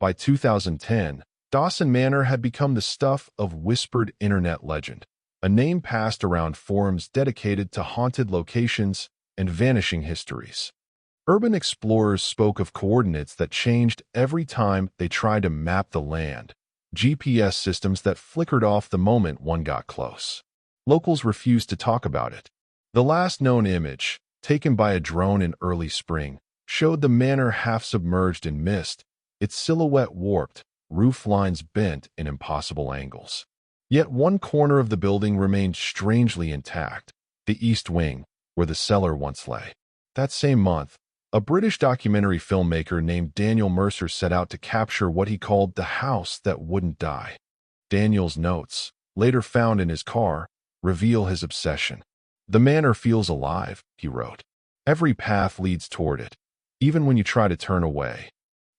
By 2010, Dawson Manor had become the stuff of whispered internet legend, a name passed around forums dedicated to haunted locations and vanishing histories. Urban explorers spoke of coordinates that changed every time they tried to map the land, GPS systems that flickered off the moment one got close. Locals refused to talk about it. The last known image, taken by a drone in early spring, showed the manor half submerged in mist, its silhouette warped, roof lines bent in impossible angles. Yet one corner of the building remained strangely intact, the east wing, where the cellar once lay. That same month, a British documentary filmmaker named Daniel Mercer set out to capture what he called the house that wouldn't die. Daniel's notes, later found in his car, reveal his obsession. "The manor feels alive," he wrote. "Every path leads toward it, even when you try to turn away."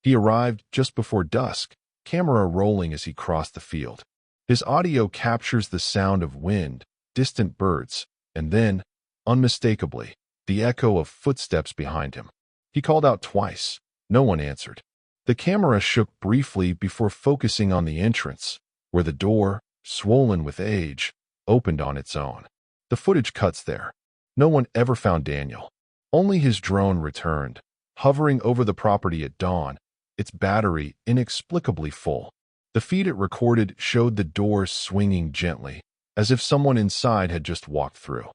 He arrived just before dusk, camera rolling as he crossed the field. His audio captures the sound of wind, distant birds, and then, unmistakably, the echo of footsteps behind him. He called out twice. No one answered. The camera shook briefly before focusing on the entrance, where the door, swollen with age, opened on its own. The footage cuts there. No one ever found Daniel. Only his drone returned, hovering over the property at dawn, its battery inexplicably full. The feed it recorded showed the door swinging gently, as if someone inside had just walked through.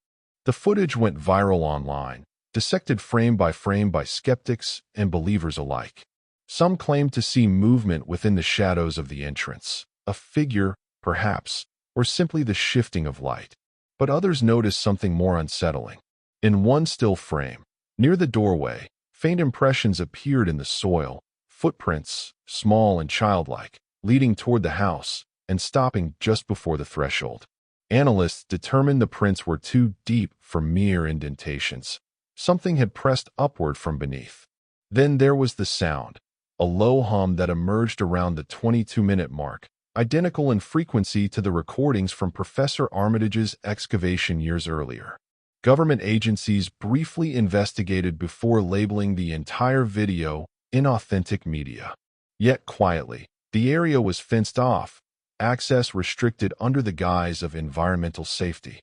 The footage went viral online, dissected frame by skeptics and believers alike. Some claimed to see movement within the shadows of the entrance, a figure, perhaps, or simply the shifting of light. But others noticed something more unsettling. In one still frame, near the doorway, faint impressions appeared in the soil, footprints, small and childlike, leading toward the house and stopping just before the threshold. Analysts determined the prints were too deep for mere indentations. Something had pressed upward from beneath. Then there was the sound, a low hum that emerged around the 22-minute mark, identical in frequency to the recordings from Professor Armitage's excavation years earlier. Government agencies briefly investigated before labeling the entire video inauthentic media. Yet quietly, the area was fenced off, access restricted under the guise of environmental safety.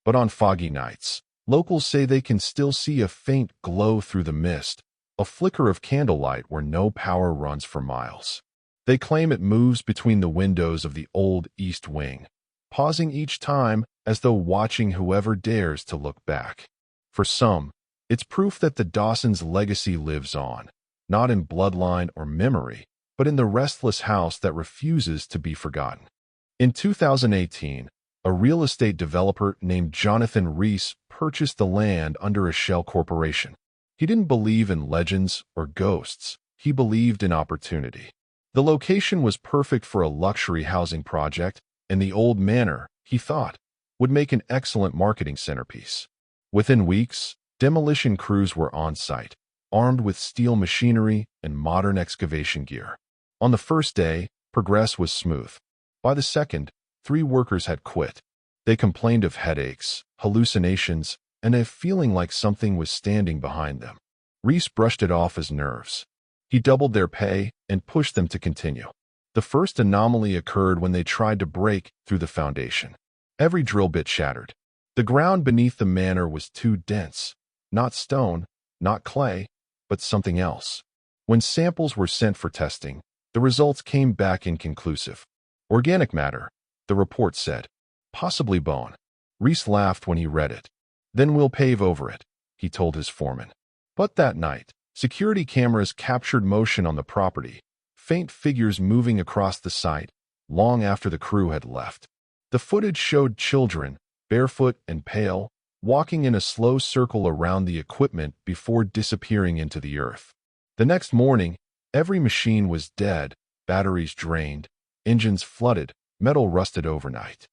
But on foggy nights, locals say they can still see a faint glow through the mist, a flicker of candlelight where no power runs for miles. They claim it moves between the windows of the old East Wing, pausing each time as though watching whoever dares to look back. For some, it's proof that the Dawsons' legacy lives on, not in bloodline or memory, but in the restless house that refuses to be forgotten. In 2018, a real estate developer named Jonathan Rees purchased the land under a shell corporation. He didn't believe in legends or ghosts. He believed in opportunity. The location was perfect for a luxury housing project, and the old manor, he thought, would make an excellent marketing centerpiece. Within weeks, demolition crews were on site, armed with steel machinery and modern excavation gear. On the first day, progress was smooth. By the second, 3 workers had quit. They complained of headaches, hallucinations, and a feeling like something was standing behind them. Rees brushed it off as nerves. He doubled their pay and pushed them to continue. The first anomaly occurred when they tried to break through the foundation. Every drill bit shattered. The ground beneath the manor was too dense. Not stone, not clay, but something else. When samples were sent for testing, the results came back inconclusive. Organic matter, the report said. Possibly bone. Rees laughed when he read it. Then we'll pave over it, he told his foreman. But that night, security cameras captured motion on the property, faint figures moving across the site, long after the crew had left. The footage showed children, barefoot and pale, walking in a slow circle around the equipment before disappearing into the earth. The next morning, every machine was dead, batteries drained, engines flooded, metal rusted overnight.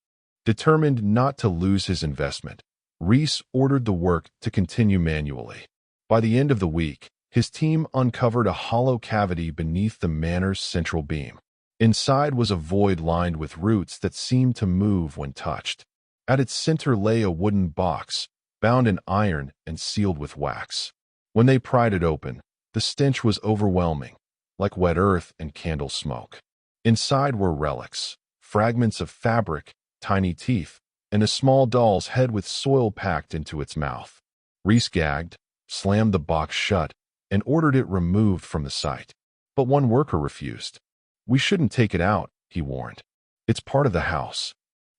Determined not to lose his investment, Rees ordered the work to continue manually. By the end of the week, his team uncovered a hollow cavity beneath the manor's central beam. Inside was a void lined with roots that seemed to move when touched. At its center lay a wooden box, bound in iron and sealed with wax. When they pried it open, the stench was overwhelming, like wet earth and candle smoke. Inside were relics, fragments of fabric, tiny teeth, and a small doll's head with soil packed into its mouth. Rees gagged, slammed the box shut, and ordered it removed from the site. But one worker refused. "We shouldn't take it out," he warned. "It's part of the house."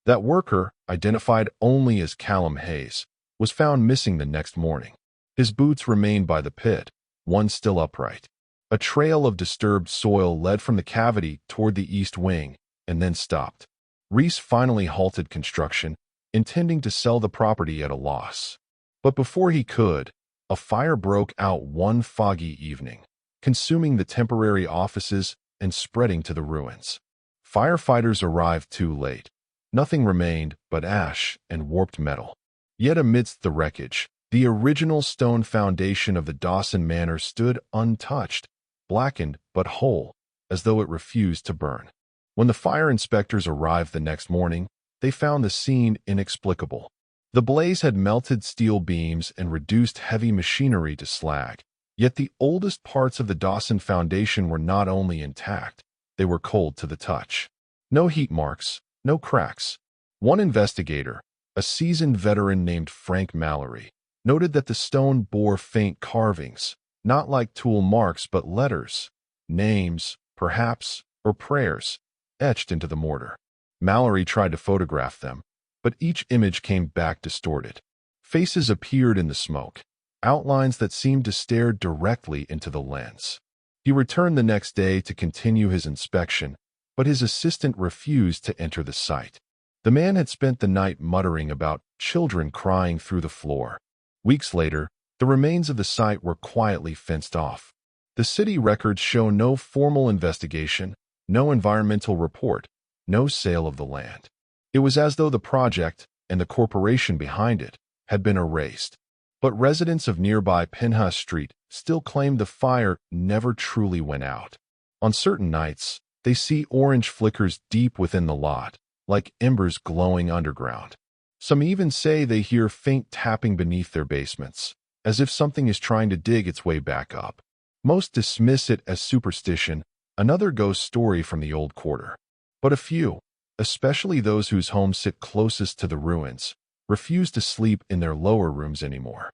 That worker, identified only as Callum Hayes, was found missing the next morning. His boots remained by the pit, one still upright. A trail of disturbed soil led from the cavity toward the east wing, and then stopped. Rees finally halted construction, intending to sell the property at a loss. But before he could, a fire broke out one foggy evening, consuming the temporary offices and spreading to the ruins. Firefighters arrived too late. Nothing remained but ash and warped metal. Yet amidst the wreckage, the original stone foundation of the Dawson Manor stood untouched, blackened but whole, as though it refused to burn. When the fire inspectors arrived the next morning, they found the scene inexplicable. The blaze had melted steel beams and reduced heavy machinery to slag. Yet the oldest parts of the Dawson foundation were not only intact, they were cold to the touch. No heat marks, no cracks. One investigator, a seasoned veteran named Frank Mallory, noted that the stone bore faint carvings, not like tool marks but letters, names, perhaps, or prayers, etched into the mortar. Mallory tried to photograph them, but each image came back distorted. Faces appeared in the smoke, outlines that seemed to stare directly into the lens. He returned the next day to continue his inspection, but his assistant refused to enter the site. The man had spent the night muttering about children crying through the floor. Weeks later, the remains of the site were quietly fenced off. The city records show no formal investigation, no environmental report, no sale of the land. It was as though the project, and the corporation behind it, had been erased. But residents of nearby Penha Street still claim the fire never truly went out. On certain nights, they see orange flickers deep within the lot, like embers glowing underground. Some even say they hear faint tapping beneath their basements, as if something is trying to dig its way back up. Most dismiss it as superstition, another ghost story from the old quarter. But a few, especially those whose homes sit closest to the ruins, refuse to sleep in their lower rooms anymore.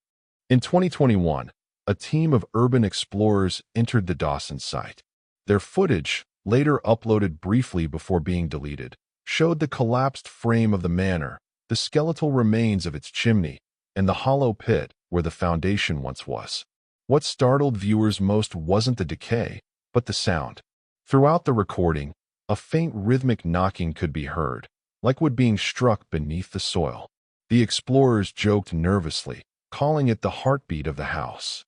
In 2021, a team of urban explorers entered the Dawson site. Their footage, later uploaded briefly before being deleted, showed the collapsed frame of the manor, the skeletal remains of its chimney, and the hollow pit where the foundation once was. What startled viewers most wasn't the decay, but the sound. Throughout the recording, a faint rhythmic knocking could be heard, like wood being struck beneath the soil. The explorers joked nervously, calling it the heartbeat of the house.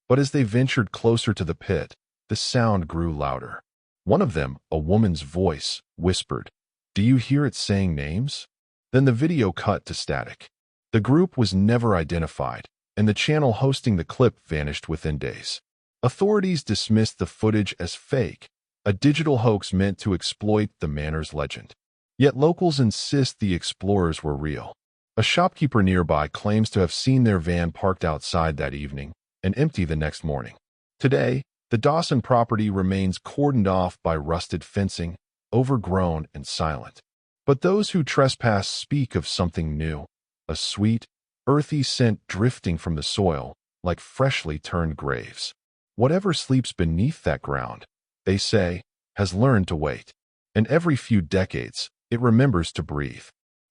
But as they ventured closer to the pit, the sound grew louder. One of them, a woman's voice, whispered, "Do you hear it saying names?" Then the video cut to static. The group was never identified, and the channel hosting the clip vanished within days. Authorities dismissed the footage as fake, a digital hoax meant to exploit the manor's legend. Yet locals insist the explorers were real. A shopkeeper nearby claims to have seen their van parked outside that evening and empty the next morning. Today, the Dawson property remains cordoned off by rusted fencing, overgrown and silent. But those who trespass speak of something new, a sweet, earthy scent drifting from the soil, like freshly turned graves. Whatever sleeps beneath that ground, they say, has learned to wait. And every few decades, it remembers to breathe.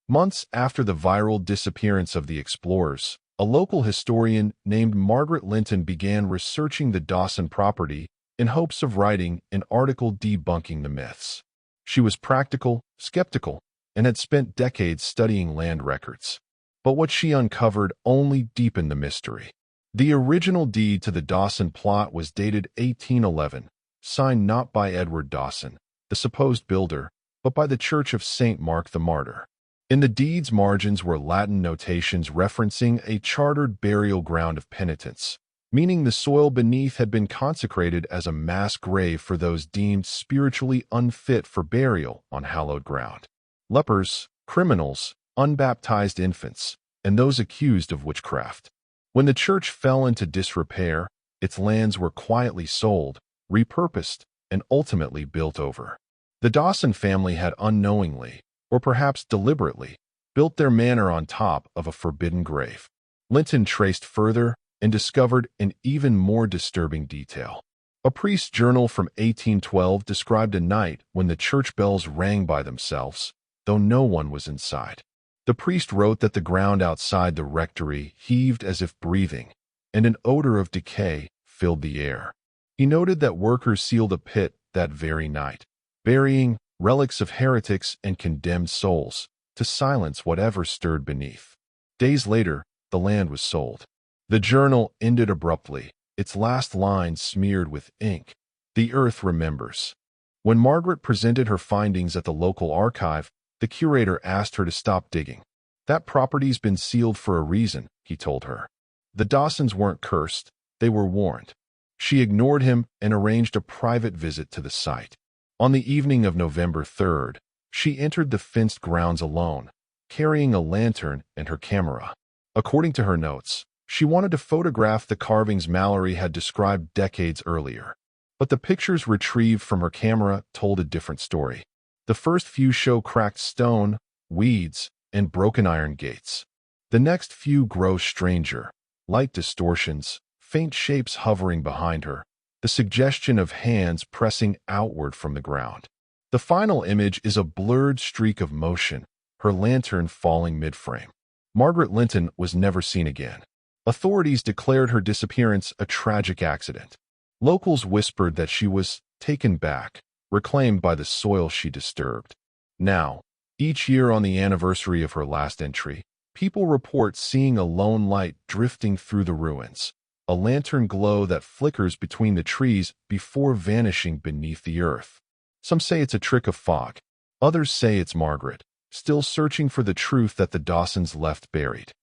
Months after the viral disappearance of the explorers, a local historian named Margaret Linton began researching the Dawson property in hopes of writing an article debunking the myths. She was practical, skeptical, and had spent decades studying land records. But what she uncovered only deepened the mystery. The original deed to the Dawson plot was dated 1811, signed not by Edward Dawson, the supposed builder, but by the Church of St. Mark the Martyr. In the deed's margins were Latin notations referencing a chartered burial ground of penitence, meaning the soil beneath had been consecrated as a mass grave for those deemed spiritually unfit for burial on hallowed ground. Lepers, criminals, unbaptized infants, and those accused of witchcraft. When the church fell into disrepair, its lands were quietly sold, repurposed, and ultimately built over. The Dawson family had unknowingly, or perhaps deliberately, built their manor on top of a forbidden grave. Linton traced further and discovered an even more disturbing detail. A priest's journal from 1812 described a night when the church bells rang by themselves, though no one was inside. The priest wrote that the ground outside the rectory heaved as if breathing, and an odor of decay filled the air. He noted that workers sealed a pit that very night, burying relics of heretics and condemned souls, to silence whatever stirred beneath. Days later, the land was sold. The journal ended abruptly, its last line smeared with ink. "The earth remembers." When Margaret presented her findings at the local archive, the curator asked her to stop digging. "That property's been sealed for a reason," he told her. The Dawsons weren't cursed, they were warned. She ignored him and arranged a private visit to the site. On the evening of November 3rd, she entered the fenced grounds alone, carrying a lantern and her camera. According to her notes, she wanted to photograph the carvings Mallory had described decades earlier. But the pictures retrieved from her camera told a different story. The first few show cracked stone, weeds, and broken iron gates. The next few grow stranger, light distortions, faint shapes hovering behind her, the suggestion of hands pressing outward from the ground. The final image is a blurred streak of motion, her lantern falling mid-frame. Margaret Linton was never seen again. Authorities declared her disappearance a tragic accident. Locals whispered that she was taken back, reclaimed by the soil she disturbed. Now, each year on the anniversary of her last entry, people report seeing a lone light drifting through the ruins, a lantern glow that flickers between the trees before vanishing beneath the earth. Some say it's a trick of fog. Others say it's Margaret, still searching for the truth that the Dawsons left buried.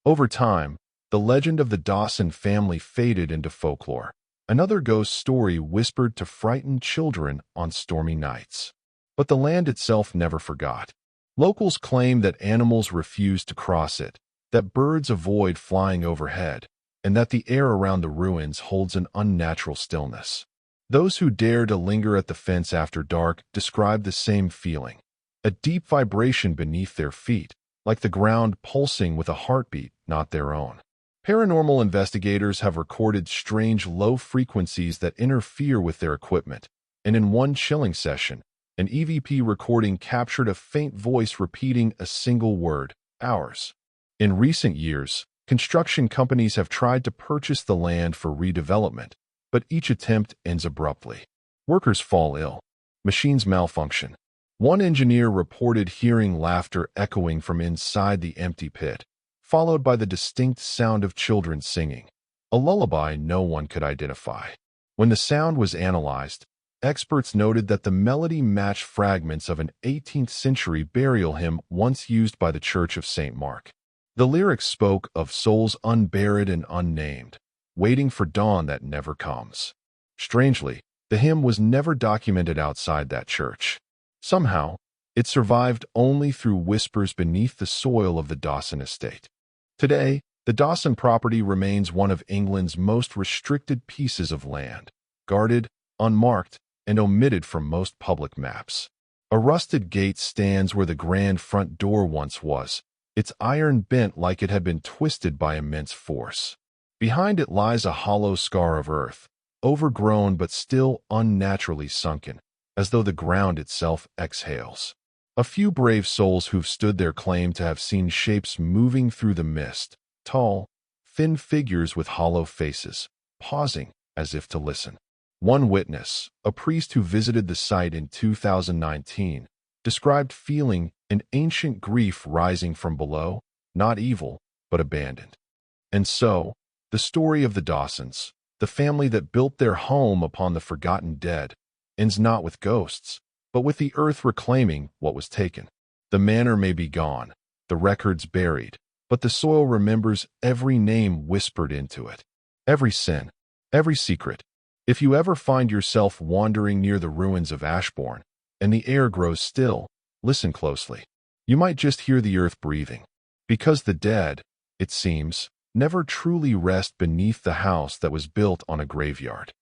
Over time, the legend of the Dawson family faded into folklore, another ghost story whispered to frighten children on stormy nights. But the land itself never forgot. Locals claim that animals refuse to cross it, that birds avoid flying overhead, and that the air around the ruins holds an unnatural stillness. Those who dare to linger at the fence after dark describe the same feeling, a deep vibration beneath their feet, like the ground pulsing with a heartbeat not their own. Paranormal investigators have recorded strange low frequencies that interfere with their equipment, and in one chilling session, an EVP recording captured a faint voice repeating a single word, "ours." In recent years, construction companies have tried to purchase the land for redevelopment, but each attempt ends abruptly. Workers fall ill. Machines malfunction. One engineer reported hearing laughter echoing from inside the empty pit, followed by the distinct sound of children singing, a lullaby no one could identify. When the sound was analyzed, experts noted that the melody matched fragments of an 18th-century burial hymn once used by the Church of St. Mark. The lyrics spoke of souls unburied and unnamed, waiting for dawn that never comes. Strangely, the hymn was never documented outside that church. Somehow, it survived only through whispers beneath the soil of the Dawson estate. Today, the Dawson property remains one of England's most restricted pieces of land, guarded, unmarked, and omitted from most public maps. A rusted gate stands where the grand front door once was, its iron bent like it had been twisted by immense force. Behind it lies a hollow scar of earth, overgrown but still unnaturally sunken, as though the ground itself exhales. A few brave souls who've stood there claim to have seen shapes moving through the mist, tall, thin figures with hollow faces, pausing as if to listen. One witness, a priest who visited the site in 2019, described feeling an ancient grief rising from below, not evil, but abandoned. And so, the story of the Dawsons, the family that built their home upon the forgotten dead, ends not with ghosts, but with the earth reclaiming what was taken. The manor may be gone, the records buried, but the soil remembers every name whispered into it, every sin, every secret. If you ever find yourself wandering near the ruins of Ashbourne, and the air grows still, listen closely. You might just hear the earth breathing, because the dead, it seems, never truly rest beneath the house that was built on a graveyard.